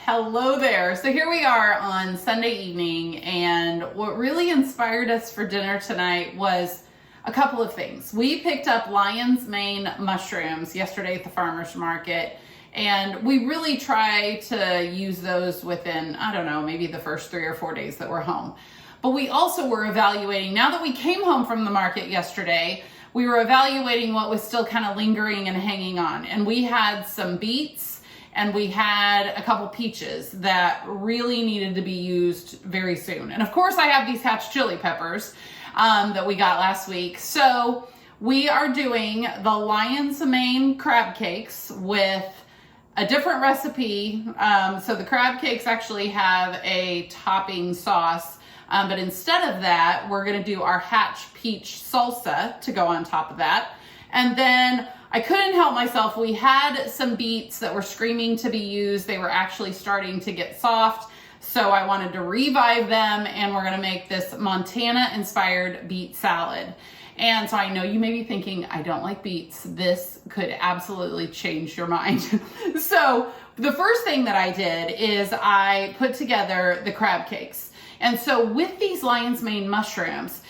Hello there. So here we are on Sunday evening, and what really inspired us for dinner tonight was a couple of things. We picked up lion's mane mushrooms yesterday at the farmer's market, and we really try to use those within, I don't know, maybe the first 3 or 4 days that we're home. But we also were evaluating, now that we came home from the market yesterday, we were evaluating what was still kind of lingering and hanging on. And we had some beets, and we had a couple peaches that really needed to be used very soon. And of course I have these Hatch chili peppers that we got last week. So we are doing the lion's mane crab cakes with a different recipe. So the crab cakes actually have a topping sauce, but instead of that, we're gonna do our Hatch Peach Salsa to go on top of that. And then I couldn't help myself. We had some beets that were screaming to be used. They were actually starting to get soft. So I wanted to revive them, and we're gonna make this Montana-inspired beet salad. And so I know you may be thinking, I don't like beets. This could absolutely change your mind. So the first thing that I did is I put together the crab cakes. And so with these lion's mane mushrooms,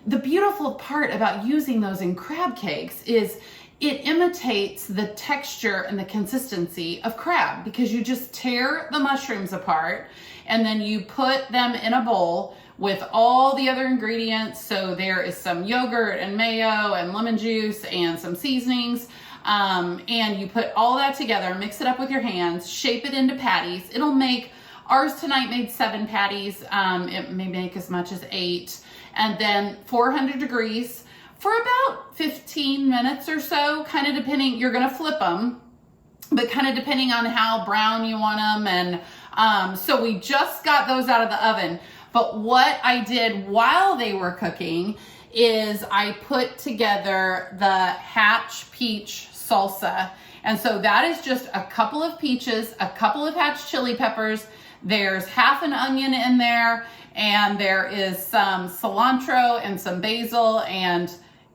the beautiful part about using those in crab cakes is it imitates the texture and the consistency of crab, because you just tear the mushrooms apart and then you put them in a bowl with all the other ingredients. So there is some yogurt and mayo and lemon juice and some seasonings. And you put all that together, mix it up with your hands, shape it into patties. It'll make, ours tonight made 7 patties. It may make as much as 8. And then 400 degrees for about 15 minutes or so, kind of depending, you're gonna flip them, but kind of depending on how brown you want them. And so we just got those out of the oven. But what I did while they were cooking is I put together the Hatch Peach Salsa. And so that is just a couple of peaches, a couple of Hatch chili peppers, there's half an onion in there, and there is some cilantro and some basil, and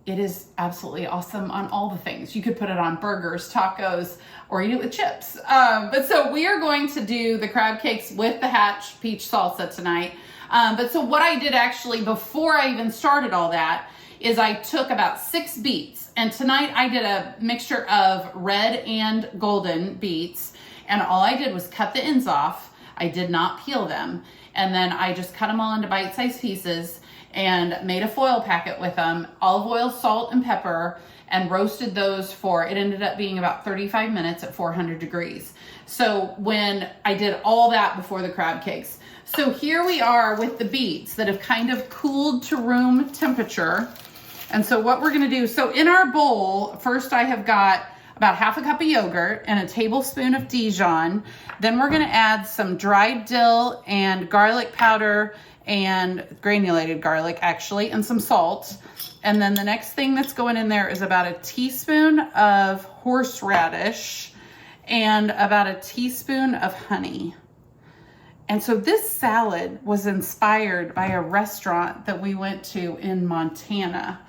it is absolutely awesome on all the things. You could put it on burgers, tacos, or eat it with chips. But so we are going to do the crab cakes with the Hatch Peach Salsa tonight. But so what I did actually before I even started all that is I took about 6 beets, and tonight I did a mixture of red and golden beets, and all I did was cut the ends off. I did not peel them. And then I just cut them all into bite-sized pieces and made a foil packet with them, olive oil, salt, and pepper, and roasted those for, it ended up being about 35 minutes at 400 degrees. So when I did all that before the crab cakes. So here we are with the beets that have kind of cooled to room temperature. And so what we're gonna do, so in our bowl, first I have got about half a cup of yogurt and a tablespoon of Dijon. Then we're gonna add some dried dill and garlic powder, and granulated garlic actually, and some salt. And then the next thing that's going in there is about a teaspoon of horseradish and about a teaspoon of honey. And so this salad was inspired by a restaurant that we went to in Montana.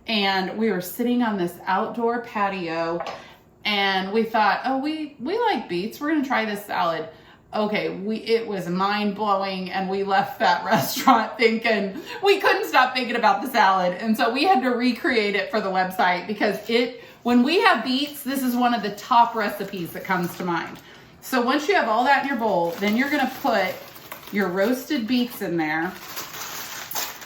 And we were sitting on this outdoor patio, and we thought, oh, we like beets, we're gonna try this salad. Okay, it was mind-blowing, and we left that restaurant thinking, we couldn't stop thinking about the salad. And so we had to recreate it for the website, because when we have beets, this is one of the top recipes that comes to mind. So once you have all that in your bowl, then you're gonna put your roasted beets in there.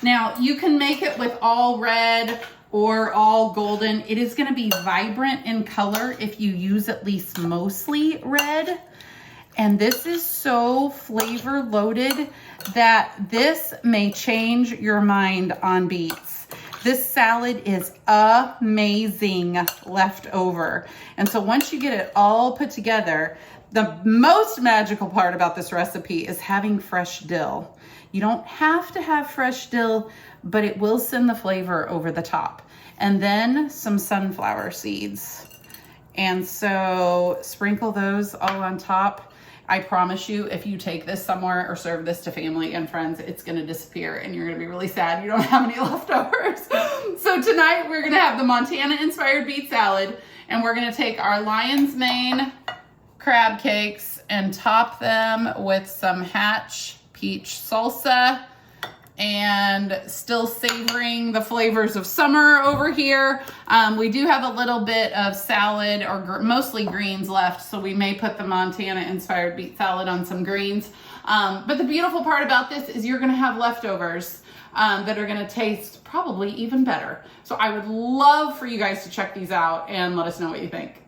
Now, you can make it with all red or all golden. It is gonna be vibrant in color if you use at least mostly red. And this is so flavor loaded that this may change your mind on beets. This salad is amazing left over. And so once you get it all put together, the most magical part about this recipe is having fresh dill. You don't have to have fresh dill, but it will send the flavor over the top. And then some sunflower seeds. And so sprinkle those all on top. I promise you, if you take this somewhere or serve this to family and friends, it's gonna disappear and you're gonna be really sad you don't have any leftovers. So tonight we're gonna have the Montana-inspired beet salad, and we're gonna take our lion's mane crab cakes and top them with some Hatch Peach Salsa, and still savoring the flavors of summer over here. We do have a little bit of salad or mostly greens left, so we may put the Montana-inspired beet salad on some greens. But the beautiful part about this is you're gonna have leftovers that are gonna taste probably even better. So I would love for you guys to check these out and let us know what you think.